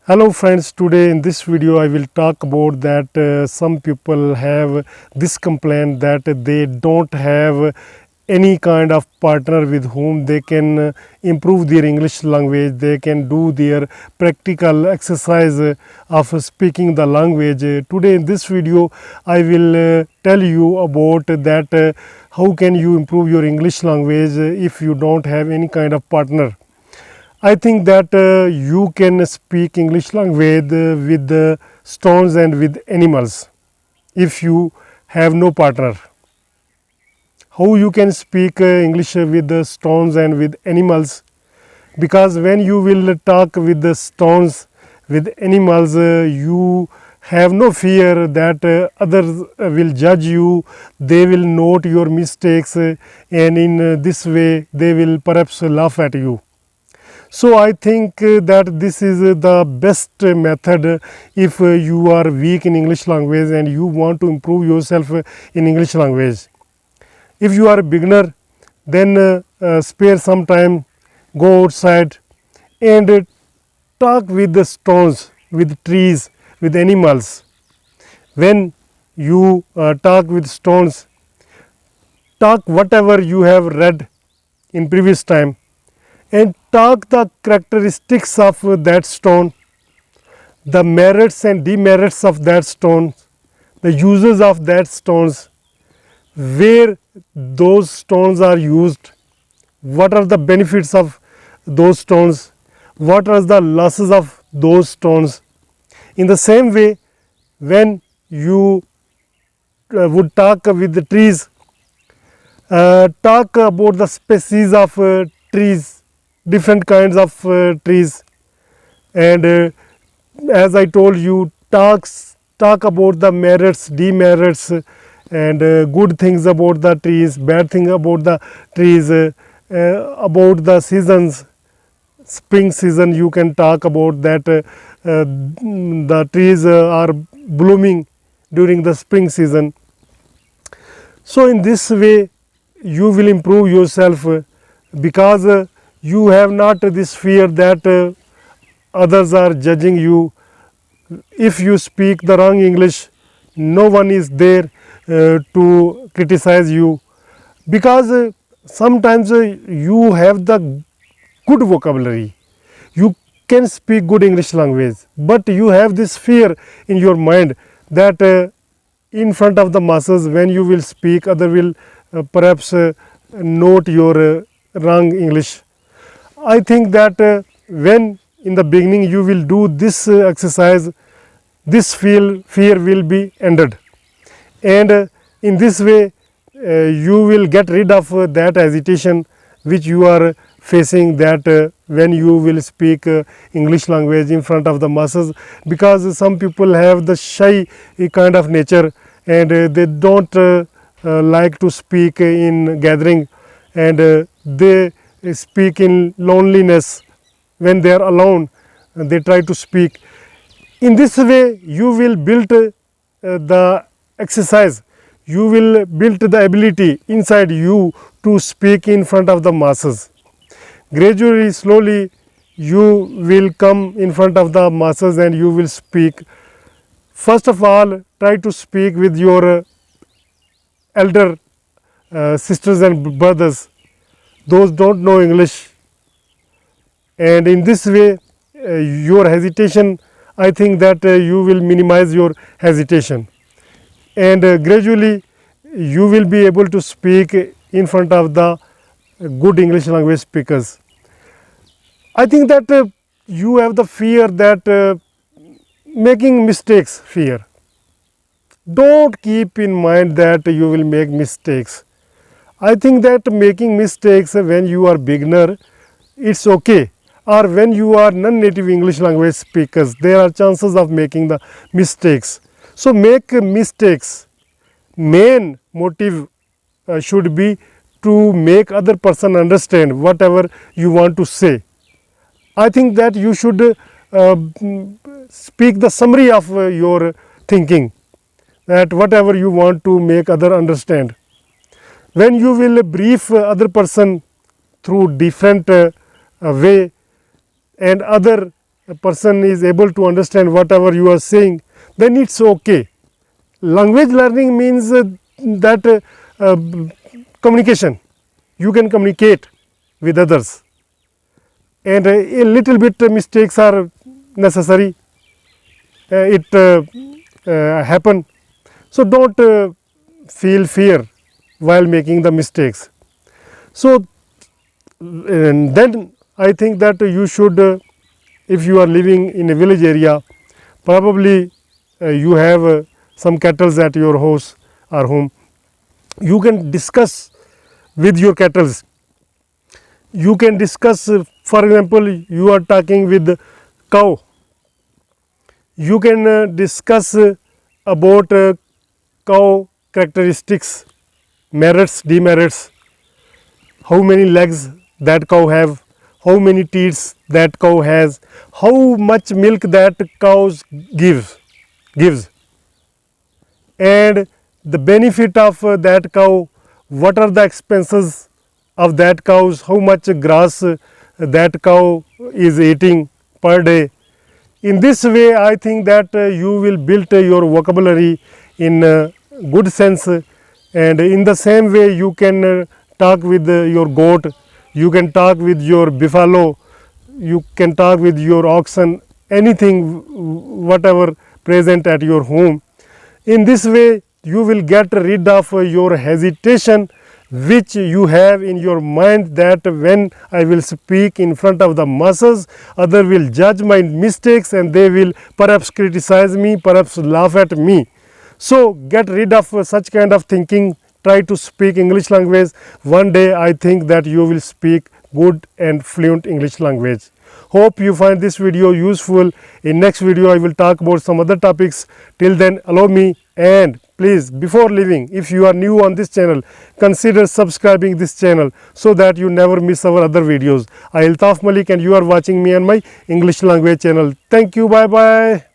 Hello friends, today in this video I will talk about that some people have this complaint that they don't have any kind of partner with whom they can improve their English language. They can do their practical exercise of speaking the language. Today in this video I will tell you about that how can you improve your English language if you don't have any kind of partner. I think that you can speak English language with stones and with animals if you have no partner. How you can speak English with the stones and with animals? Because when you will talk with the stones, with animals, you have no fear that others will judge you, they will note your mistakes, and in this way they will perhaps laugh at you. So I think that this is the best method if you are weak in English language and you want to improve yourself in English language. If you are a beginner, then spare some time, go outside and talk with the stones, with trees, with animals. When you talk with stones, talk whatever you have read in previous time and talk the characteristics of that stone, the merits and demerits of that stone, the uses of that stones, where those stones are used, what are the benefits of those stones, what are the losses of those stones. In the same way, when you would talk with the trees, talk about the species of trees, different kinds of trees, and as I told you, talk about the merits, demerits, and good things about the trees, bad thing about the trees, about the seasons. Spring season you can talk about that the trees are blooming during the spring season. So in this way you will improve yourself because you have not this fear that others are judging you. If you speak the wrong English, no one is there to criticize you, because sometimes you have the good vocabulary, you can speak good English language, but you have this fear in your mind that in front of the masses when you will speak, other will perhaps note your wrong English. I think that when in the beginning you will do this exercise, this fear will be ended, and in this way you will get rid of that hesitation which you are facing, that when you will speak English language in front of the masses, because some people have the shy kind of nature and they don't like to speak in gathering, and they speak in loneliness. When they are alone, they try to speak. In this way you will build the exercise, you will build the ability inside you to speak in front of the masses. Gradually, slowly you will come in front of the masses and you will speak. First of all, try to speak with your elder sisters and brothers, those don't know English, and in this way your hesitation, I think that you will minimize your hesitation, and gradually you will be able to speak in front of the good English language speakers. I think that you have the fear that making mistakes fear. Don't keep in mind that you will make mistakes. I think that making mistakes when you are beginner, it's okay, or when you are non-native English language speakers, there are chances of making the mistakes. So make mistakes. Main motive should be to make other person understand whatever you want to say. I think that you should speak the summary of your thinking, that whatever you want to make other understand. When you will brief other person through different way, and other a person is able to understand whatever you are saying, then it's okay. Language learning means that communication. You can communicate with others, and a little bit mistakes are necessary. It happen. So don't feel fear while making the mistakes. So and then I think that you should, if you are living in a village area, probably you have some cattle at your house or home. You can discuss with your cattle. You can discuss, for example, you are talking with cow. You can discuss about cow characteristics, merits, demerits, how many legs that cow have, how many teats that cow has, how much milk that cows gives, and the benefit of that cow, what are the expenses of that cows, how much grass that cow is eating per day. In this way, I think that you will build your vocabulary in good sense, and in the same way you can talk with your goat, you can talk with your buffalo, you can talk with your oxen, anything whatever present at your home. In this way you will get rid of your hesitation which you have in your mind, that when I will speak in front of the masses, others will judge my mistakes and they will perhaps criticize me, perhaps laugh at me. So get rid of such kind of thinking. Try to speak English language. One day I think that you will speak good and fluent English language. Hope you find this video useful. In next video I will talk about some other topics. Till then, allow me, and please, before leaving, if you are new on this channel, consider subscribing this channel so that you never miss our other videos. I am Altaf Malik and you are watching me on my English language channel. Thank you. Bye bye.